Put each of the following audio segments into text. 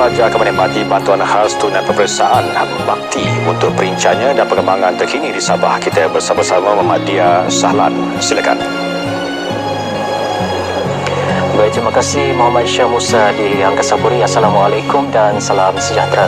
pelajar akan menikmati bantuan khas tunai peperiksaan bakti. Untuk perinciannya dan perkembangan terkini di Sabah, kita bersama-sama Muhammad Dia Sahlan. Silakan. Baik, terima kasih Muhammad Syah Musa di Angkasa Puri. Assalamualaikum dan salam sejahtera.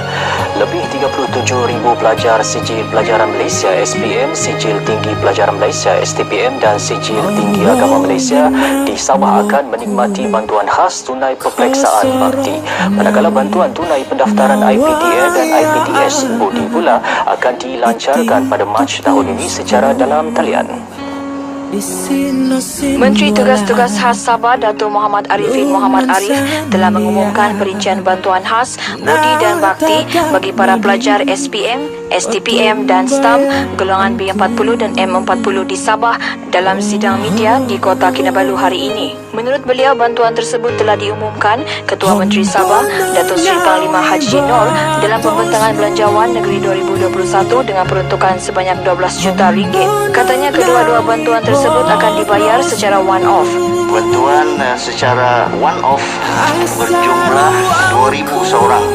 Lebih 37,000 pelajar Sijil Pelajaran Malaysia SPM, Sijil Tinggi Pelajaran Malaysia STPM dan Sijil Tinggi Agama Malaysia di Sabah akan menikmati bantuan khas tunai peperiksaan bakti. Manakala bantuan tunai pendaftaran IPTL dan IPTS budi pula akan dilancarkan pada Mac tahun ini secara dalam talian. Menteri Tugas-Tugas Khas Sabah Datuk Muhammad Arifin Muhammad Arif telah mengumumkan perincian bantuan khas budi dan bakti bagi para pelajar SPM, STPM dan STAM golongan B40 dan M40 di Sabah dalam sidang media di Kota Kinabalu hari ini. Menurut beliau, bantuan tersebut telah diumumkan Ketua Menteri Sabah Datuk Seri Panglima Haji Noor dalam Pembentangan Belanjawan Negeri 2021 dengan peruntukan sebanyak 12 juta ringgit. Katanya kedua-dua bantuan tersebut akan dibayar secara one-off. Bantuan secara one-off berjumlah 2,000 seorang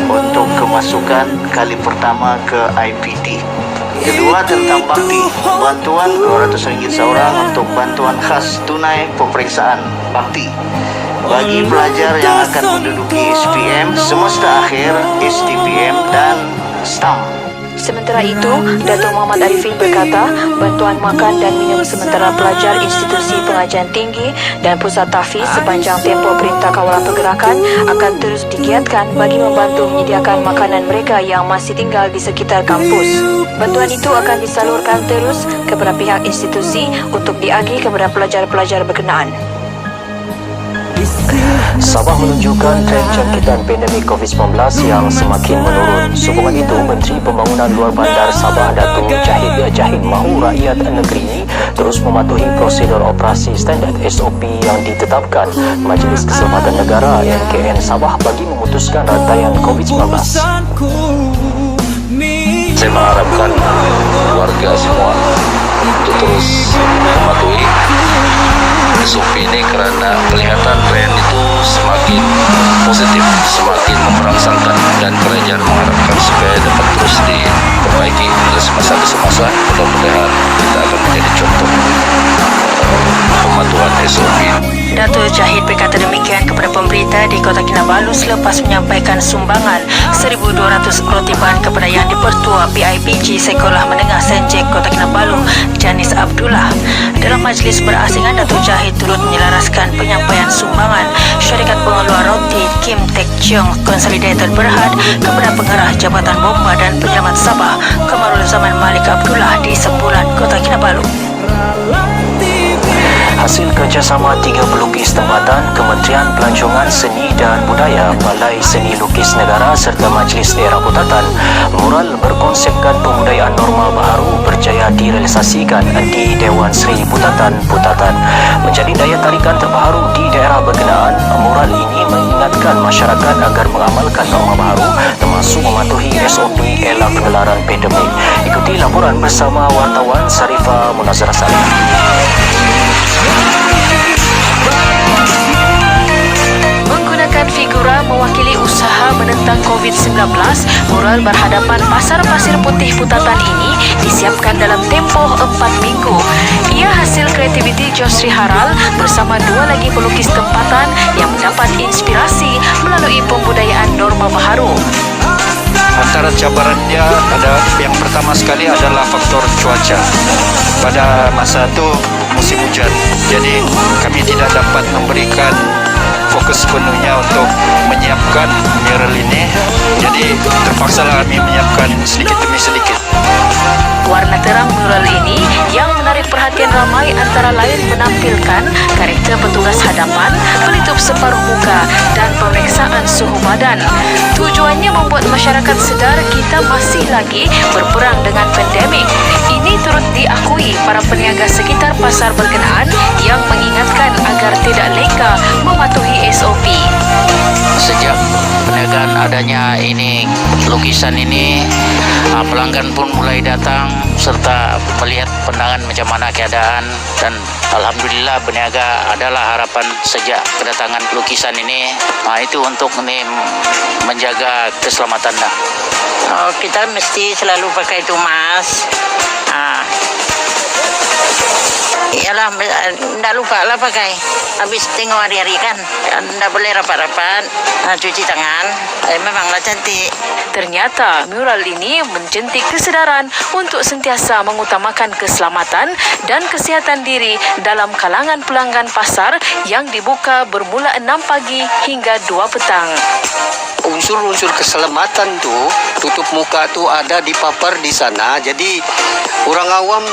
untuk kemasukan kali pertama ke IPT. Kedua tentang bakti, bantuan RM200 seorang untuk bantuan khas tunai peperiksaan bakti bagi pelajar yang akan menduduki SPM, semesta akhir, STPM dan STAM. Sementara itu, Datuk Muhammad Arifin berkata, bantuan makan dan minum sementara pelajar institusi pengajian tinggi dan pusat tahfiz sepanjang tempoh Perintah Kawalan Pergerakan akan terus digiatkan bagi membantu menyediakan makanan mereka yang masih tinggal di sekitar kampus. Bantuan itu akan disalurkan terus kepada pihak institusi untuk diagih kepada pelajar-pelajar berkenaan. Sabah menunjukkan tren jangkitan pandemik COVID-19 yang semakin menurun. Sehubungan itu, Menteri Pembangunan Luar Bandar Sabah Datuk Jahid mahu rakyat negeri ini terus mematuhi prosedur operasi standard SOP yang ditetapkan Majlis Keselamatan Negara MKN Sabah bagi memutuskan rantaian COVID-19. Saya mengharapkan warga semua untuk terus mematuhi SOP ini kerana kelihatan tren itu semakin positif, semakin merangsangkan dan pelajar mengharapkan supaya dapat terus diperbaiki dari semasa ke semasa. Mudah-mudahan kita akan menjadi contoh pematuhan SOP. Datuk Jahid berkata demikian kepada pemberita di Kota Kinabalu selepas menyampaikan sumbangan 1,200 roti ban kepada Yang di-Pertua PIPG Sekolah Menengah Senjek Kota Kinabalu, Janis Abdullah. Dalam majlis berasingan, Datuk Jahid turut menyelaraskan penyampaian sumbangan syarikat pengeluar roti Kim Tek Cheong Consolidated Berhad kepada pengarah Jabatan Bomba dan Penyelamat Sabah Kamarul Zaman Malik Abdullah di Sembulan Kota Kinabalu. Hasil kerjasama 3 pelukis tempatan, Kementerian Pelancongan Seni dan Budaya, Balai Seni Lukis Negara serta Majlis Daerah Putatan, mural berkonsepkan pembudayaan norma baharu berjaya direalisasikan di Dewan Seri Putatan. Menjadi daya tarikan terbaru di daerah berkenaan, mural ini mengingatkan masyarakat agar mengamalkan norma baharu termasuk mematuhi SOP elak penularan pandemik. Ikuti laporan bersama wartawan Sarifah Munazarah Saleh. Menggunakan figura mewakili usaha menentang COVID-19, mural berhadapan Pasar Pasir Putih Putatan ini disiapkan dalam tempoh 4 minggu. Ia hasil kreativiti Josri Haral bersama 2 lagi pelukis tempatan yang mendapat inspirasi melalui pembudayaan norma baharu. Antara cabarannya ada yang pertama sekali adalah faktor cuaca. Pada masa itu musim hujan, jadi kami tidak dapat memberikan fokus sepenuhnya untuk menyiapkan mural ini. Jadi terpaksalah kami menyiapkan sedikit demi sedikit. Warna terang mural ini yang menarik perhatian ramai antara lain menampilkan karakter petugas hadapan, pelitup separuh muka dan pemeriksaan suhu badan. Tujuannya membuat masyarakat sedar kita masih lagi berperang dengan pandemik. Ini turut diakui para peniaga sekitar pasar berkenaan yang mengingatkan agar tidak leka mematuhi SOP. Sejak perniagaan adanya ini lukisan ini, pelanggan pun mulai datang serta melihat pandangan macam mana keadaan, dan alhamdulillah berniaga adalah harapan sejak kedatangan lukisan ini. Itu untuk ini menjaga keselamatan dah. Oh, kita mesti selalu pakai itu, Mas. Iyalah, tidak lupa lah pakai. Habis tengok hari-hari kan, tidak boleh rapat-rapat, cuci tangan. Memanglah cantik. Ternyata mural ini menjentik kesedaran untuk sentiasa mengutamakan keselamatan dan kesihatan diri dalam kalangan pelanggan pasar yang dibuka bermula 6 pagi hingga 2 petang. Unsur-unsur keselamatan tuh, tutup muka tuh ada dipapar di sana. Jadi orang awam,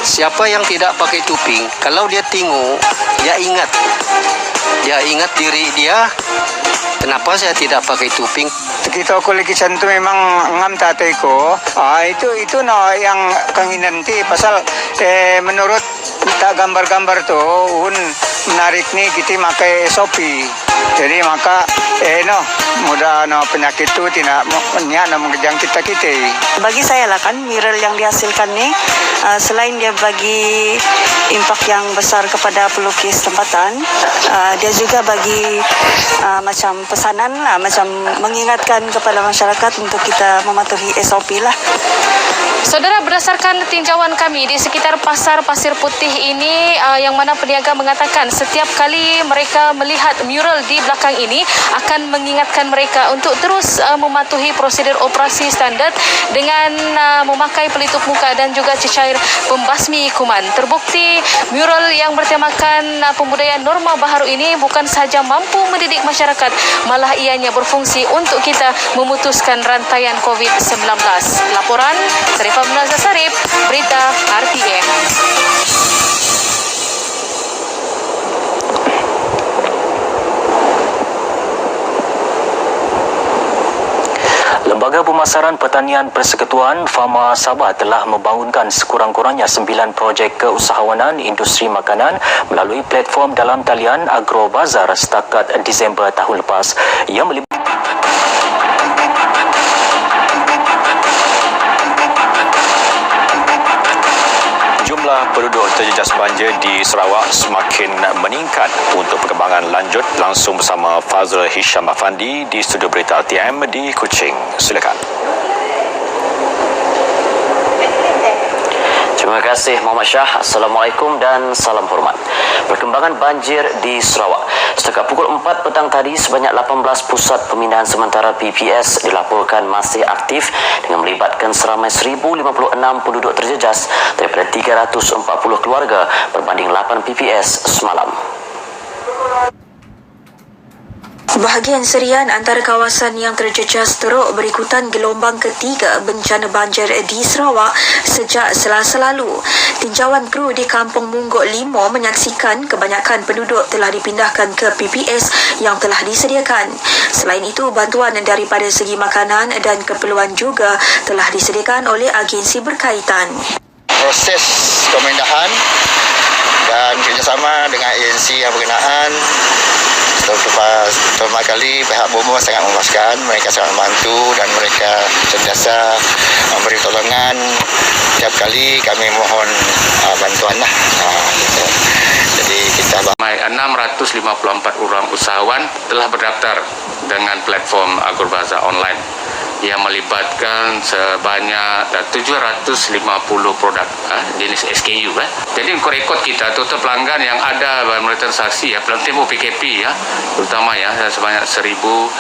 siapa yang tidak pakai tuping, kalau dia tengok, dia ingat diri dia. Kenapa saya tidak pakai tuping? Kita lukisan itu memang ngam tate ko. Itu no yang kanginan ti pasal menurut kita gambar-gambar tuh menarik nih kita pakai SOP. Jadi maka mudah penyakit itu tidak menjangkit kita. Bagi saya lah kan mural yang dihasilkan nih, selain dia bagi impak yang besar kepada pelukis tempatan, dia juga bagi macam pesanan lah, macam mengingatkan kepada masyarakat untuk kita mematuhi SOP lah. Saudara, berdasarkan tinjauan kami di sekitar pasar Pasir Putih ini, yang mana peniaga mengatakan setiap kali mereka melihat mural di belakang ini akan mengingatkan mereka untuk terus mematuhi prosedur operasi standard dengan memakai pelitup muka dan juga cecair pembasmi kuman. Terbukti mural yang bertemakan pembudayaan norma baharu ini bukan sahaja mampu mendidik masyarakat, malah ianya berfungsi untuk kita memutuskan rantaian COVID-19. Laporan Sarifah Munazah Sarip, Berita RTM. Lembaga Pemasaran Pertanian Persekutuan Fama Sabah telah membangunkan sekurang-kurangnya 9 projek keusahawanan industri makanan melalui platform dalam talian Agrobazar setakat Disember tahun lepas yang melibatkan Jumlah penduduk terjejas banjir di Sarawak semakin meningkat. Untuk perkembangan lanjut, langsung bersama Fazrul Hisham Afandi di Studio Berita RTM di Kuching. Silakan. Terima kasih Muhammad Shah. Assalamualaikum dan salam hormat. Perkembangan banjir di Sarawak. Setakat pukul 4 petang tadi, sebanyak 18 pusat pemindahan sementara PPS dilaporkan masih aktif dengan melibatkan seramai 1,056 penduduk terjejas daripada 340 keluarga berbanding 8 PPS semalam. Bahagian serian antara kawasan yang terjejas teruk berikutan gelombang ketiga bencana banjir di Sarawak sejak Selasa lalu. Tinjauan kru di Kampung Munggok 5 menyaksikan kebanyakan penduduk telah dipindahkan ke PPS yang telah disediakan. Selain itu, bantuan daripada segi makanan dan keperluan juga telah disediakan oleh agensi berkaitan. Proses pemindahan dan kerjasama dengan agensi yang berkenaan. Pertama kali pihak BUMU sangat memuaskan, mereka sangat membantu dan mereka sentiasa memberi tolongan. Setiap kali kami mohon bantuan lah. Jadi kita 654 orang usahawan telah berdaftar dengan platform Agrobazar online yang melibatkan sebanyak 750 produk jenis SKU. Jadi rekod kita total pelanggan yang ada melalui transaksi dalam tempoh PKP terutama sebanyak 1,279.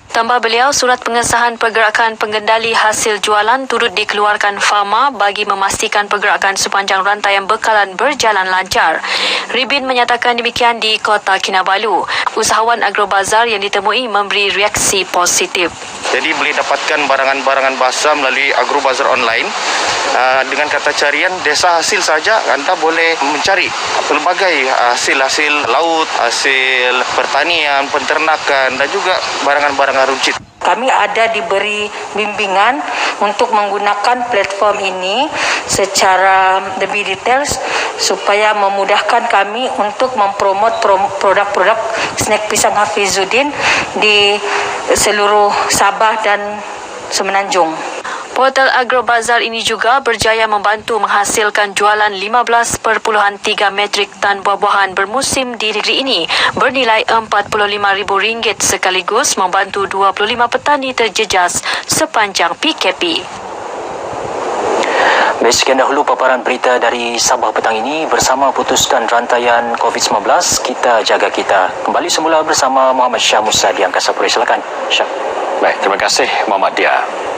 Tambah beliau, surat pengesahan pergerakan pengendali hasil jualan turut dikeluarkan Fama bagi memastikan pergerakan sepanjang rantaian bekalan berjalan lancar. Ribin menyatakan demikian di Kota Kinabalu. Usahawan Agrobazar yang ditemui memberi reaksi positif. Jadi boleh dapatkan barangan-barangan basah melalui Agrobazar online. Dengan kata carian desa hasil saja, anda boleh mencari pelbagai hasil-hasil laut, hasil pertanian, penternakan dan juga barangan-barangan runcit. Kami ada diberi bimbingan untuk menggunakan platform ini secara lebih details supaya memudahkan kami untuk mempromot produk-produk snack pisang Hafizuddin di seluruh Sabah dan Semenanjung. Portal Agrobazar ini juga berjaya membantu menghasilkan jualan 15.3 metrik tan buah-buahan bermusim di negeri ini bernilai RM45,000 sekaligus membantu 25 petani terjejas sepanjang PKP. Baik, sekian dahulu paparan berita dari Sabah petang ini. Bersama putuskan rantaian COVID-19, kita jaga kita. Kembali semula bersama Muhammad Syah Musa di Angkasa Puri. Silakan, Syah. Baik, terima kasih Muhammad Dia.